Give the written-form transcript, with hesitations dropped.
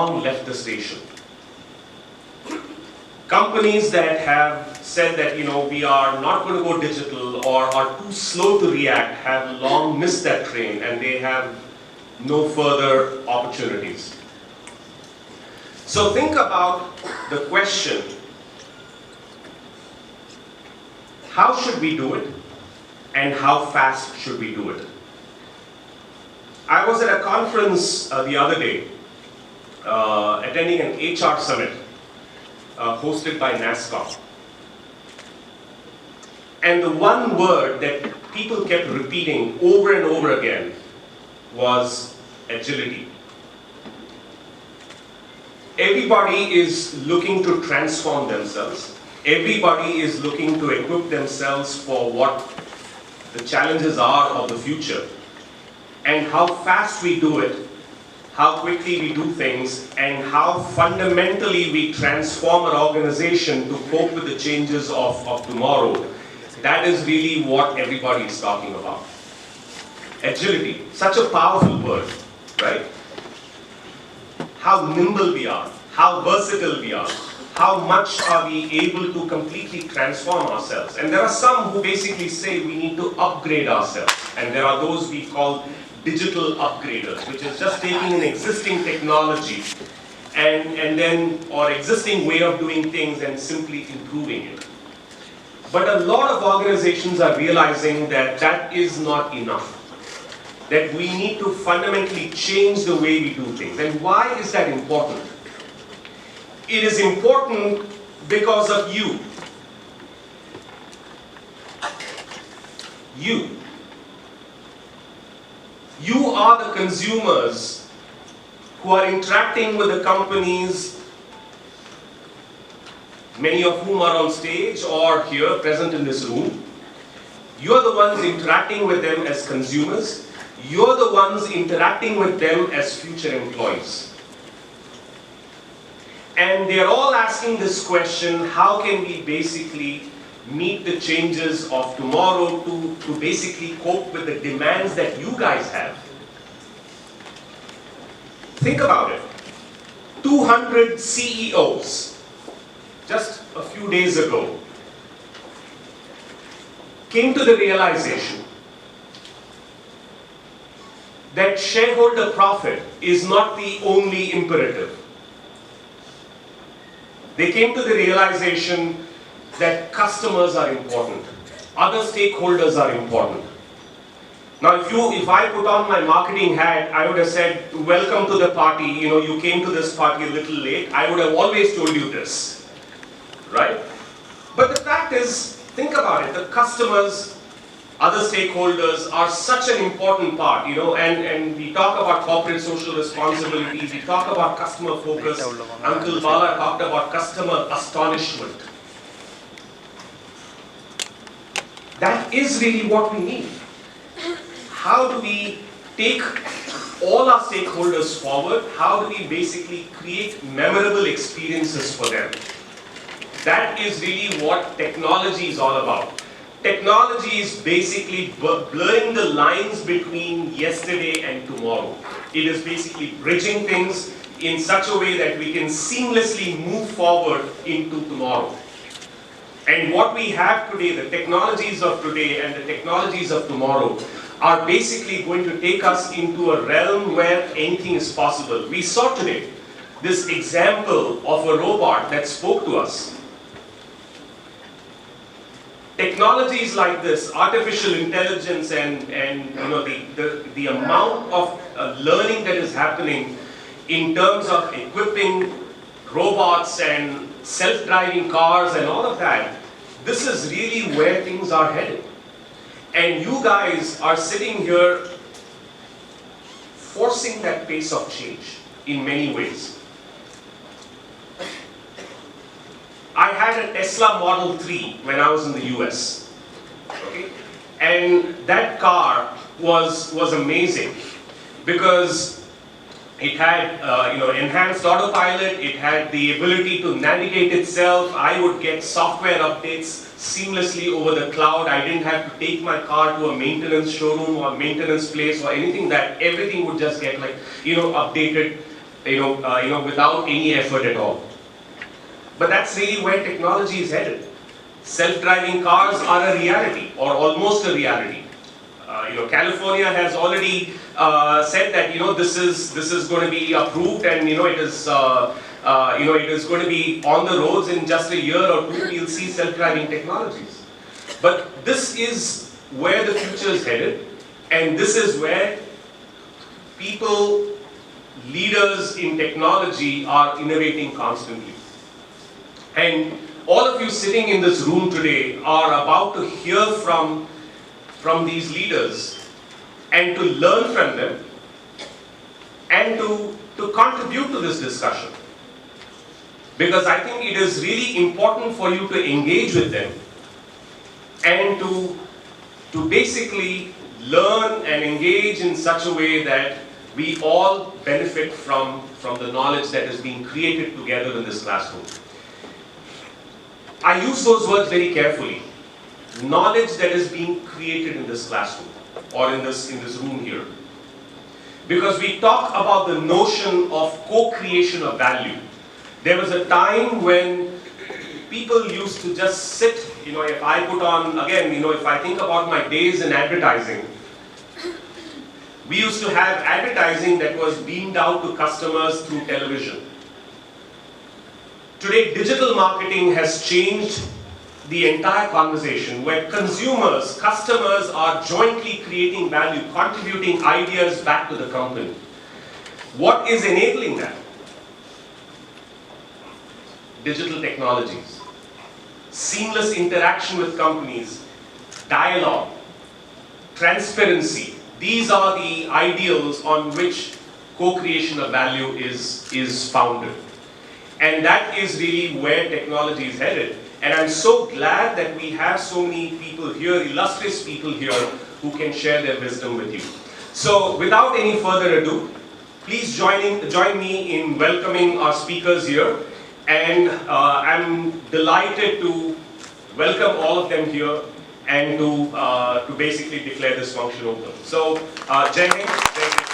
left the station. Companies that have said that, we are not going to go digital or are too slow to react have long missed that train, and they have no further opportunities. So think about the question, how should we do it and how fast should we do it? I was at a conference the other day, attending an HR summit hosted by NASCAR. And the one word that people kept repeating over and over again was agility. Everybody is looking to transform themselves. Everybody is looking to equip themselves for what the challenges are of the future. And how fast we do it, how quickly we do things, and how fundamentally we transform our organization to cope with the changes of tomorrow. That is really what everybody is talking about. Agility, such a powerful word, right? How nimble we are, how versatile we are, how much are we able to completely transform ourselves. And there are some who basically say we need to upgrade ourselves. And there are those we call digital upgraders, which is just taking an existing technology or existing way of doing things and simply improving it. But a lot of organizations are realizing that that is not enough. That we need to fundamentally change the way we do things. And why is that important? It is important because of you. You are the consumers who are interacting with the companies, many of whom are on stage or here present in this room. You're the ones interacting with them as consumers. You're the ones interacting with them as future employees. And they're all asking this question, how can we basically meet the changes of tomorrow to basically cope with the demands that you guys have? Think about it. 200 CEOs, just a few days ago, came to the realization that shareholder profit is not the only imperative. They came to the realization that customers are important, other stakeholders are important. Now if I put on my marketing hat, I would have said, welcome to the party, you came to this party a little late, I would have always told you this, right? But the fact is, think about it, the customers, other stakeholders are such an important part, and we talk about corporate social responsibility, we talk about customer focus. Uncle Bala talked about customer astonishment. That is really what we need. How do we take all our stakeholders forward? How do we basically create memorable experiences for them? That is really what technology is all about. Technology is basically blurring the lines between yesterday and tomorrow. It is basically bridging things in such a way that we can seamlessly move forward into tomorrow. And what we have today, the technologies of today and the technologies of tomorrow, are basically going to take us into a realm where anything is possible. We saw today this example of a robot that spoke to us. Technologies like this, artificial intelligence and the amount of learning that is happening in terms of equipping robots and self-driving cars and all of that, this is really where things are headed. And you guys are sitting here forcing that pace of change in many ways. I had a Tesla Model 3 when I was in the US. Okay? And that car was amazing because it had enhanced autopilot, it had the ability to navigate itself. I would get software updates seamlessly over the cloud. I didn't have to take my car to a maintenance showroom or maintenance place or anything. That everything would just get updated without any effort at all. But that's really where technology is headed. Self-driving cars are a reality, or almost a reality. California has already said that this is going to be approved, and it is going to be on the roads in just a year or two. We'll see self-driving technologies. But this is where the future is headed, and this is where people, leaders in technology are innovating constantly. And all of you sitting in this room today are about to hear from these leaders and to learn from them and to contribute to this discussion. Because I think it is really important for you to engage with them and to basically learn and engage in such a way that we all benefit from the knowledge that is being created together in this classroom. I use those words very carefully. Knowledge that is being created in this classroom or in this room here. Because we talk about the notion of co-creation of value. There was a time when people used to just sit, if I put on, again, if I think about my days in advertising, we used to have advertising that was beamed out to customers through television. Today, digital marketing has changed the entire conversation, where consumers, customers are jointly creating value, contributing ideas back to the company. What is enabling that? Digital technologies, seamless interaction with companies, dialogue, transparency. These are the ideals on which co-creation of value is founded. And that is really where technology is headed. And I'm so glad that we have so many people here, illustrious people here, who can share their wisdom with you. So without any further ado, please join me in welcoming our speakers here. And I'm delighted to welcome all of them here and to basically declare this function open. So, Jai Hind.